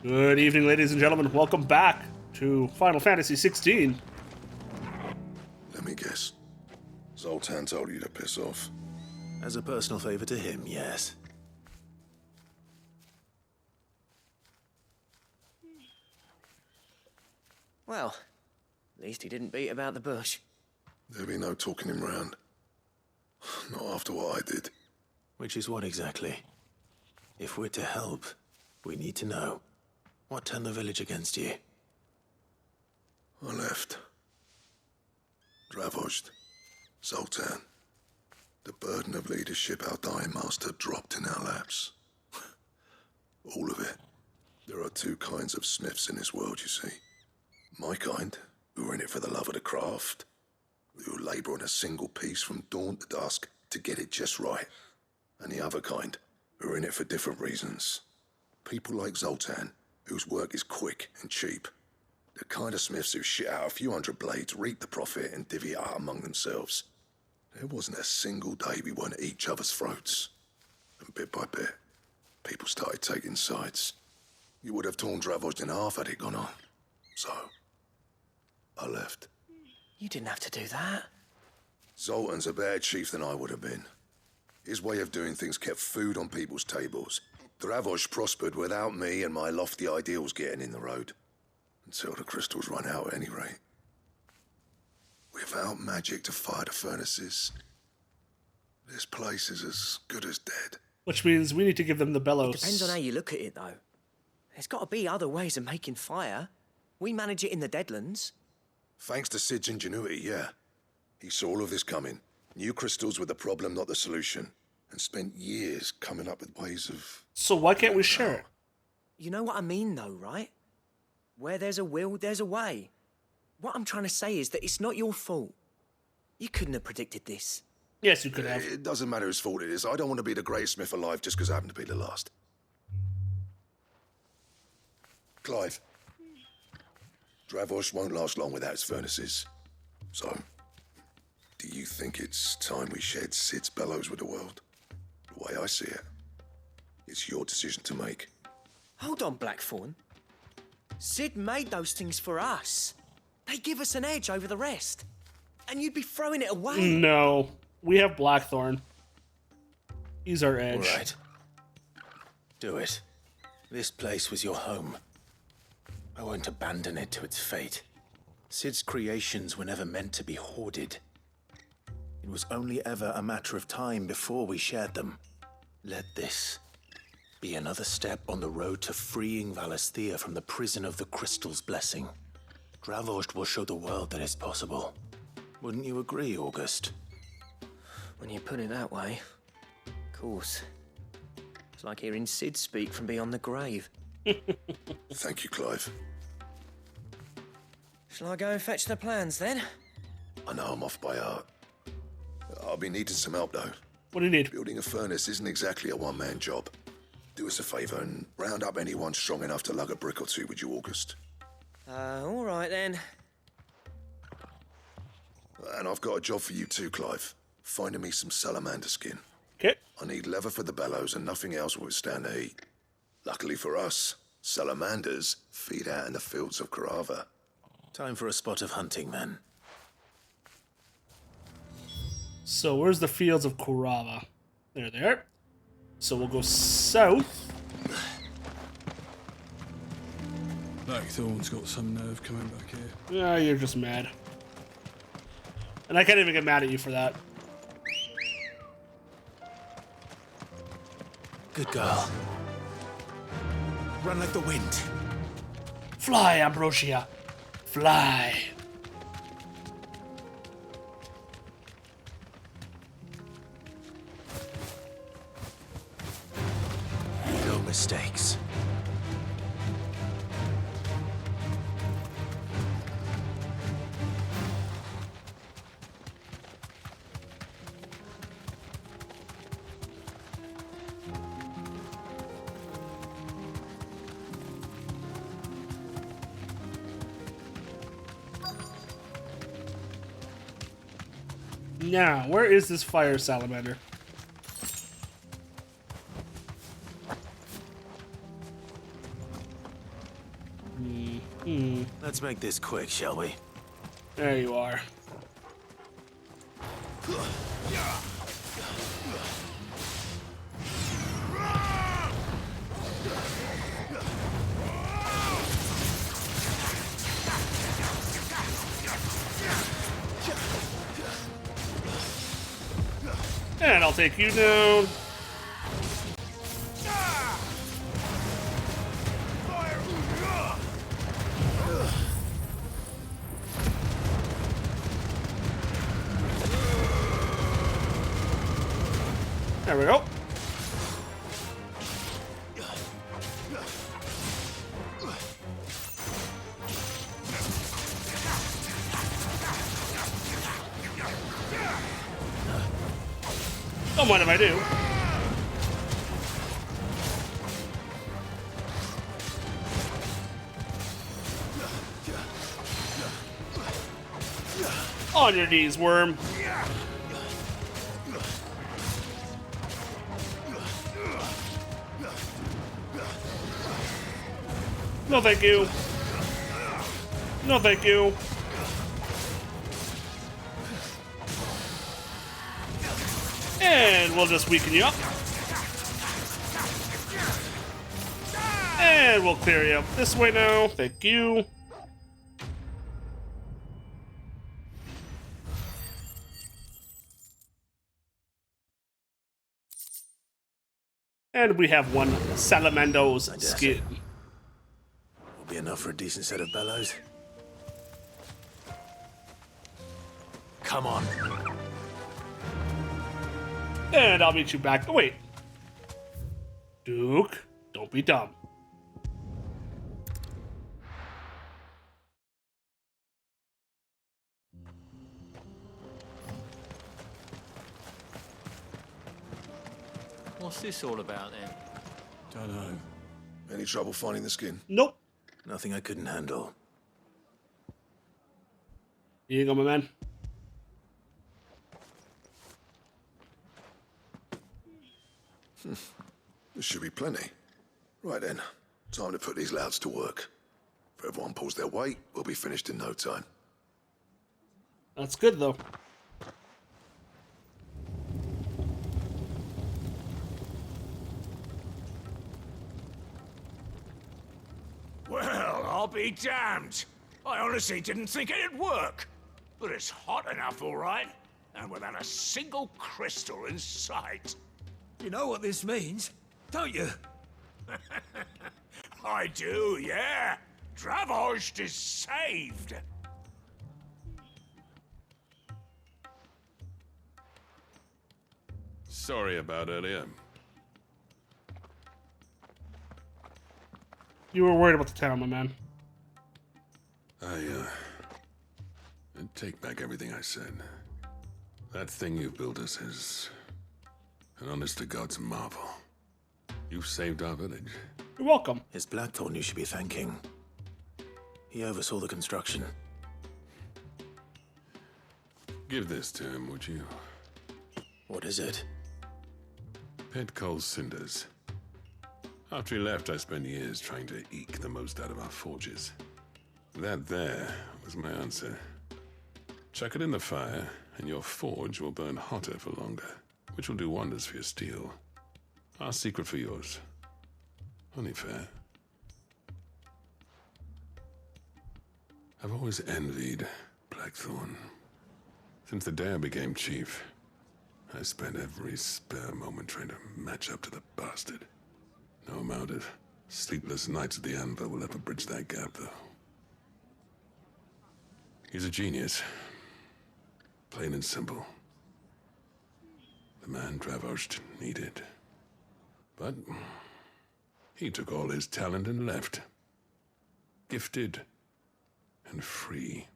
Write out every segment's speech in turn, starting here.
Good evening, ladies and gentlemen. Welcome back to Final Fantasy XVI. Let me guess. Zoltan told you to piss off. As a personal favor to him, yes. Well, at least he didn't beat about the bush. There'll be no talking him round. Not after what I did. Which is what exactly? If we're to help, we need to know. What turned the village against you? I left. Ravaged. Zoltan. The burden of leadership our dying master dropped in our laps. All of it. There are two kinds of smiths in this world, you see. My kind, who are in it for the love of the craft, who labour on a single piece from dawn to dusk to get it just right. And the other kind, who are in it for different reasons. People like Zoltan, whose work is quick and cheap. The kind of smiths who shit out a few hundred blades, reap the profit, and divvy it out among themselves. There wasn't a single day we weren't at each other's throats. And bit by bit, people started taking sides. You would have torn Ravaged in half had it gone on. So, I left. You didn't have to do that. Zoltan's a better chief than I would have been. His way of doing things kept food on people's tables. Ravaged prospered without me and my lofty ideals getting in the road. Until the crystals run out at any rate. Without magic to fire the furnaces, this place is as good as dead. Which means we need to give them the bellows. Depends on how you look at it, though. There's got to be other ways of making fire. We manage it in the Deadlands. Thanks to Sid's ingenuity, yeah. He saw all of this coming. Knew crystals were the problem, not the solution. And spent years coming up with ways of... So why can't we share it? You know what I mean, though, right? Where there's a will, there's a way. What I'm trying to say is that it's not your fault. You couldn't have predicted this. Yes, you could have. It doesn't matter whose fault it is. I don't want to be the greatest smith alive just because I happen to be the last. Clive. Ravaged won't last long without its furnaces. So, do you think it's time we shared Sid's bellows with the world? The way I see it, it's your decision to make. Hold on, Blackthorn. Sid made those things for us. They give us an edge over the rest. And you'd be throwing it away. No. We have Blackthorn. He's our edge. All right. Do it. This place was your home. I won't abandon it to its fate. Sid's creations were never meant to be hoarded. It was only ever a matter of time before we shared them. Let this be another step on the road to freeing Valisthea from the prison of the Crystal's blessing. Ravaged will show the world that it's possible. Wouldn't you agree, August? When you put it that way, of course. It's like hearing Sid speak from beyond the grave. Thank you, Clive. Shall I go and fetch the plans, then? I know I'm off by heart. I'll be needing some help, though. What do you need? Building a furnace isn't exactly a one-man job. Do us a favour and round up anyone strong enough to lug a brick or two with you, August. All right, then. And I've got a job for you too, Clive. Finding me some salamander skin. Okay. I need leather for the bellows and nothing else will withstand the heat. Luckily for us, salamanders feed out in the fields of Carava. Time for a spot of hunting, then. So where's the fields of Kurava? There they are. So we'll go south. Blackthorn's got some nerve coming back here. Yeah, you're just mad. And I can't even get mad at you for that. Good girl. Run like the wind. Fly, Ambrosia. Fly. No mistakes. Now, where is this fire salamander? Let's make this quick, shall we? There you are. And I'll take you down. There we go. Don't mind if I do. On your knees, worm. No, thank you. No, thank you. And we'll just weaken you up. And we'll clear you up this way now. Thank you. And we have one Salamando's skin. Will be enough for a decent set of bellows. Come on. And I'll meet you back. Oh, wait. Duke, don't be dumb. What's this all about then? Don't know. Any trouble finding the skin? Nope. Nothing I couldn't handle. Here you go, my man. There should be plenty. Right then, time to put these louds to work. If everyone pulls their weight, we'll be finished in no time. That's good, though. Well, I'll be damned. I honestly didn't think it'd work. But it's hot enough, all right. And without a single crystal in sight. You know what this means, don't you? I do, yeah. Ravaged is saved. Sorry about earlier. You were worried about the town, my man. I take back everything I said. That thing you built us is an honest-to-God's marvel. You've saved our village. You're welcome. It's Blackthorn you should be thanking. He oversaw the construction. Give this to him, would you? What is it? Pet Cole's cinders. After he left, I spent years trying to eke the most out of our forges. That there was my answer. Chuck it in the fire, and your forge will burn hotter for longer, which will do wonders for your steel. Our secret for yours. Only fair. I've always envied Blackthorn. Since the day I became chief, I spent every spare moment trying to match up to the bastard. No amount of sleepless nights at the anvil will ever bridge that gap, though. He's a genius. Plain and simple. The man Ravaged needed. But he took all his talent and left. Gifted and free.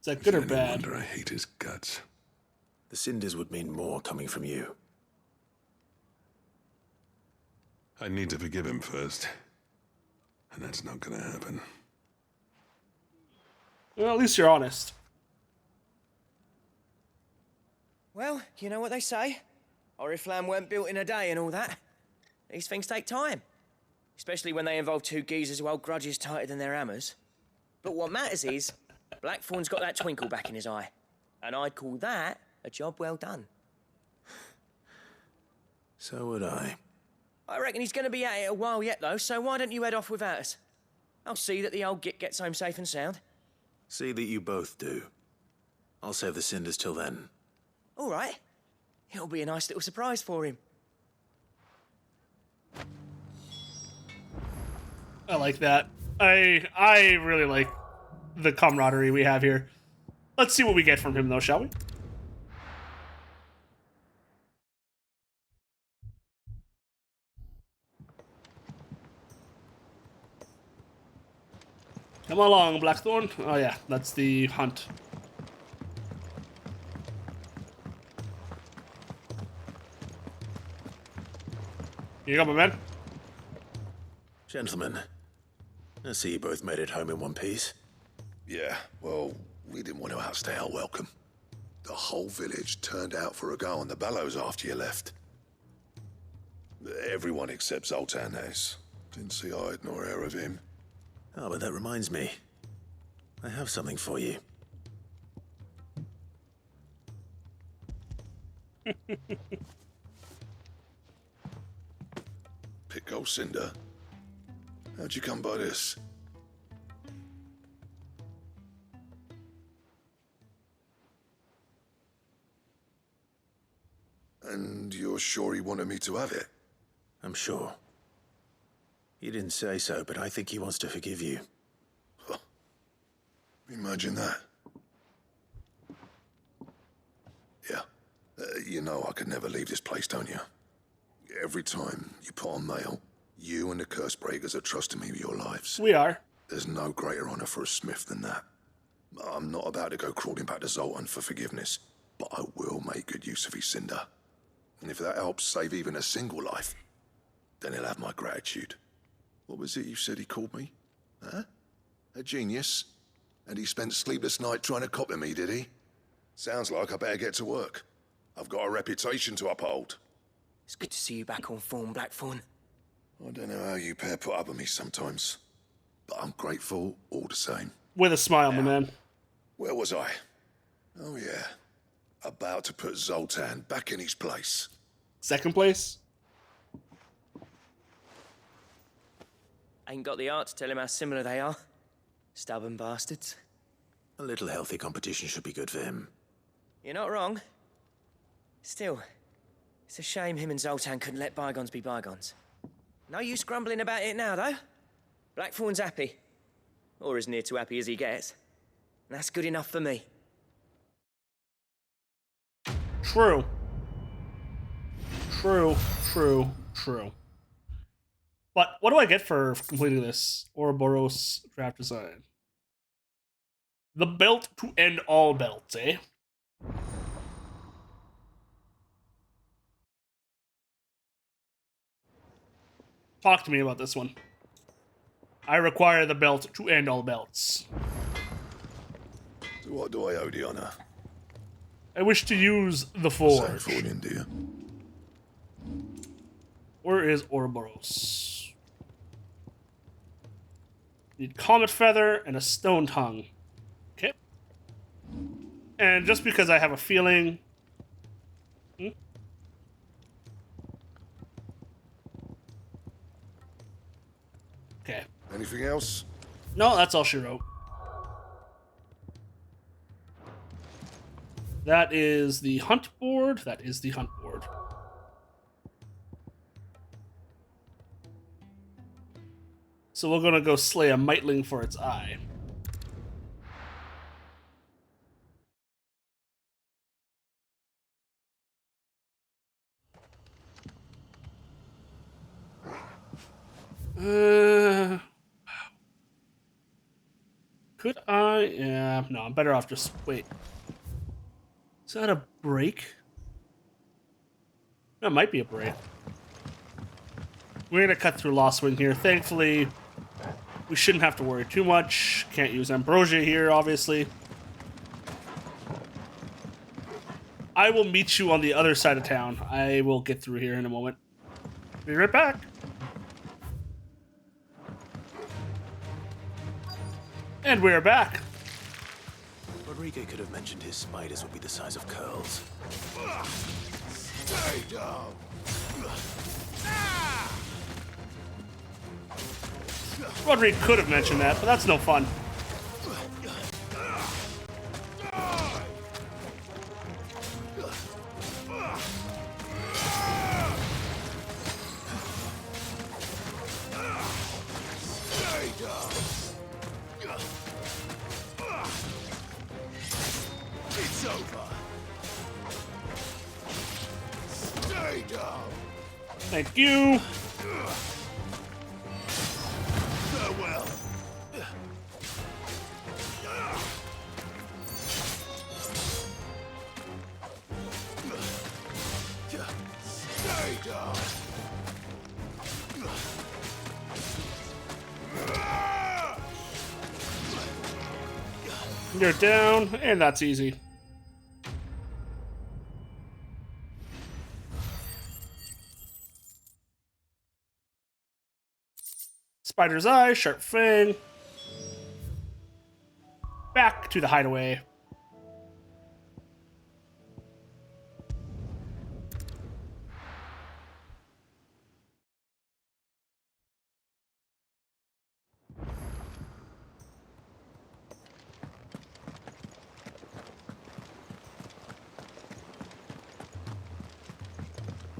Is that good or Any bad? wonder I hate his guts. The cinders would mean more coming from you. I need to forgive him first. And that's not gonna happen. Well, at least you're honest. Well, you know what they say. Oriflamme weren't built in a day and all that. These things take time. especially when they involve two geezers who hold grudges tighter than their hammers. But what matters is, Blackthorn's got that twinkle back in his eye, and I'd call that a job well done. So would I. I reckon he's going to be at it a while yet, though, so why don't you head off without us? I'll see that the old git gets home safe and sound. See that you both do. I'll save the cinders till then. All right. It'll be a nice little surprise for him. I like that. I really like the camaraderie we have here. Let's see what we get from him, though, shall we? Come along, Blackthorn. Oh yeah, that's the hunt. Here you go, my man. Gentlemen, I see you both made it home in one piece. Yeah, well, we didn't want to outstay our welcome. The whole village turned out for a go on the bellows after you left. Everyone except Zoltan has. Didn't see hide nor hair of him. Oh, but that reminds me. I have something for you. Pick old Cinder. How'd you come by this? And you're sure he wanted me to have it? I'm sure. He didn't say so, but I think he wants to forgive you. Huh. Imagine that. Yeah. You know I could never leave this place, don't you? Every time you put on mail, you and the curse breakers are trusting me with your lives. We are. There's no greater honor for a smith than that. I'm not about to go crawling back to Zoltan for forgiveness, but I will make good use of his cinder. And if that helps save even a single life, then he'll have my gratitude. What was it you said he called me? Huh? A genius? And he spent sleepless night trying to copy me, did he? Sounds like I better get to work. I've got a reputation to uphold. It's good to see you back on form, Blackthorn. I don't know how you pair put up with me sometimes, but I'm grateful all the same. With a smile, my man. Where was I? Oh yeah. About to put Zoltan back in his place. Second place? Ain't got the art to tell him how similar they are. Stubborn bastards. A little healthy competition should be good for him. You're not wrong. Still, it's a shame him and Zoltan couldn't let bygones be bygones. No use grumbling about it now, though. Blackthorn's happy. Or as near to happy as he gets. And that's good enough for me. True. True, true, true. But what do I get for completing this Ouroboros draft design? The belt to end all belts, eh? Talk to me about this one. I require the belt to end all belts. So what do I owe the honor? I wish to use the forge. Sanford, dear. Where is Ouroboros? Need Comet Feather and a Stone Tongue. Okay. And just because I have a feeling... Okay. Anything else? No, that's all she wrote. That is the hunt board. That is the hunt board. So we're gonna go slay a mightling for its eye. Could I? Yeah, no, I'm better off just wait. Is that a break? That might be a break. We're gonna cut through Lost Wing here. Thankfully, we shouldn't have to worry too much. Can't use Ambrosia here, obviously. I will meet you on the other side of town. I will get through here in a moment. Be right back. And we're back. Rodrigo could have mentioned his spiders would be the size of curls. Stay down. Rodrigo could have mentioned that, but that's no fun. It's over. Stay down. Thank you. Farewell. Stay down. You're down, and that's easy. Spider's eye, sharp fang. Back to the hideaway.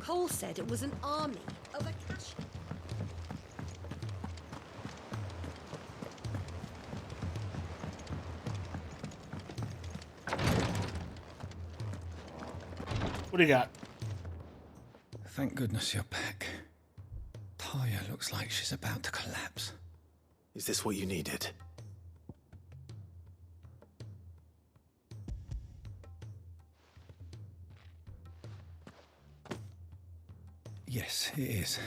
Cole said it was an army of Akashi. What do you got? Thank goodness you're back. Taya looks like she's about to collapse. Is this what you needed? Yes, it is.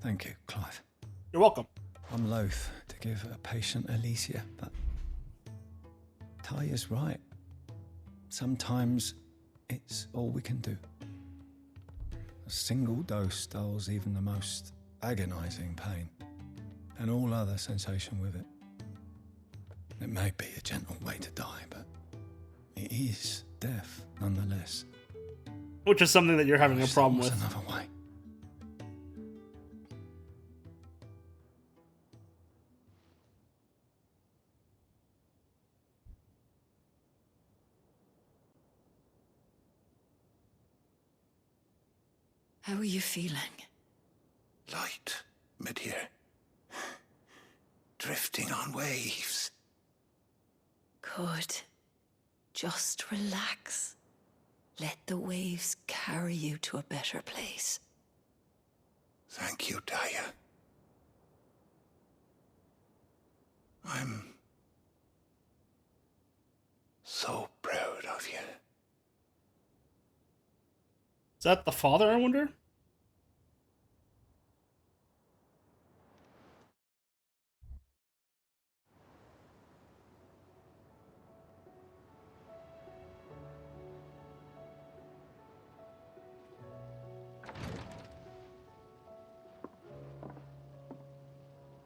Thank you, Clive. You're welcome. I'm loath to give a patient Alicia, but Taya's right. Sometimes it's all we can do. A single dose dulls even the most agonizing pain, and all other sensation with it. It may be a gentle way to die, but it is death nonetheless. Which is something that you're having a problem There's with. another way. How are you feeling? Light, mid-here. Drifting on waves. Good. Just relax. Let the waves carry you to a better place. Thank you, Daya. I'm so proud of you. Is that the father, I wonder?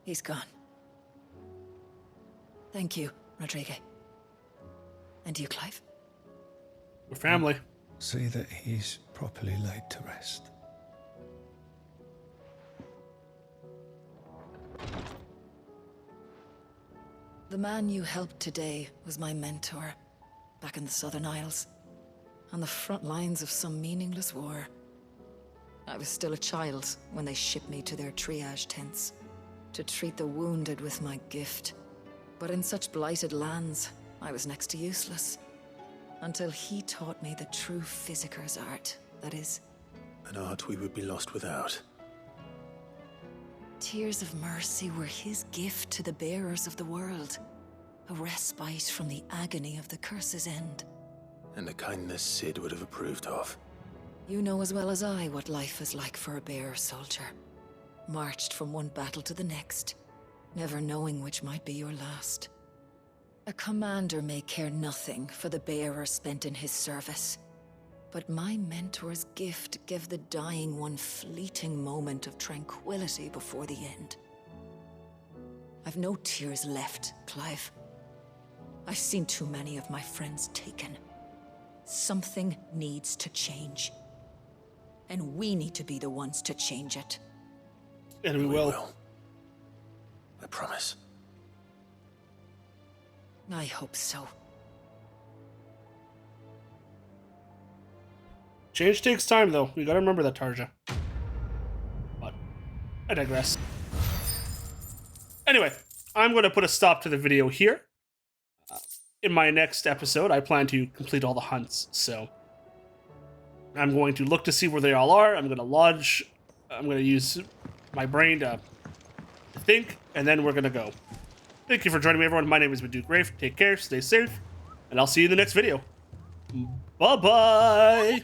He's gone. Thank you, Rodrigo. And you, Clive? We're family. See that he's properly laid to rest. The man you helped today was my mentor, back in the Southern Isles, on the front lines of some meaningless war. I was still a child when they shipped me to their triage tents, to treat the wounded with my gift. But in such blighted lands, I was next to useless. Until he taught me the true physicker's art, that is. An art we would be lost without. Tears of mercy were his gift to the bearers of the world. A respite from the agony of the curse's end. And a kindness Sid would have approved of. You know as well as I what life is like for a bearer soldier. Marched from one battle to the next, never knowing which might be your last. A commander may care nothing for the bearer spent in his service. But my mentor's gift gave the dying one fleeting moment of tranquility before the end. I I've no tears left, Clive. I've seen too many of my friends taken. Something needs to change. And we need to be the ones to change it. And we will. I promise. I hope so. Change takes time, though. We gotta remember that, Tarja. But I digress. Anyway, I'm gonna put a stop to the video here. In my next episode, I plan to complete all the hunts, so I'm going to look to see where they all are. I'm gonna use my brain to think, and then we're gonna go. Thank you for joining me, everyone. My name is Duke Rafe. Take care, stay safe, and I'll see you in the next video. Bye-bye!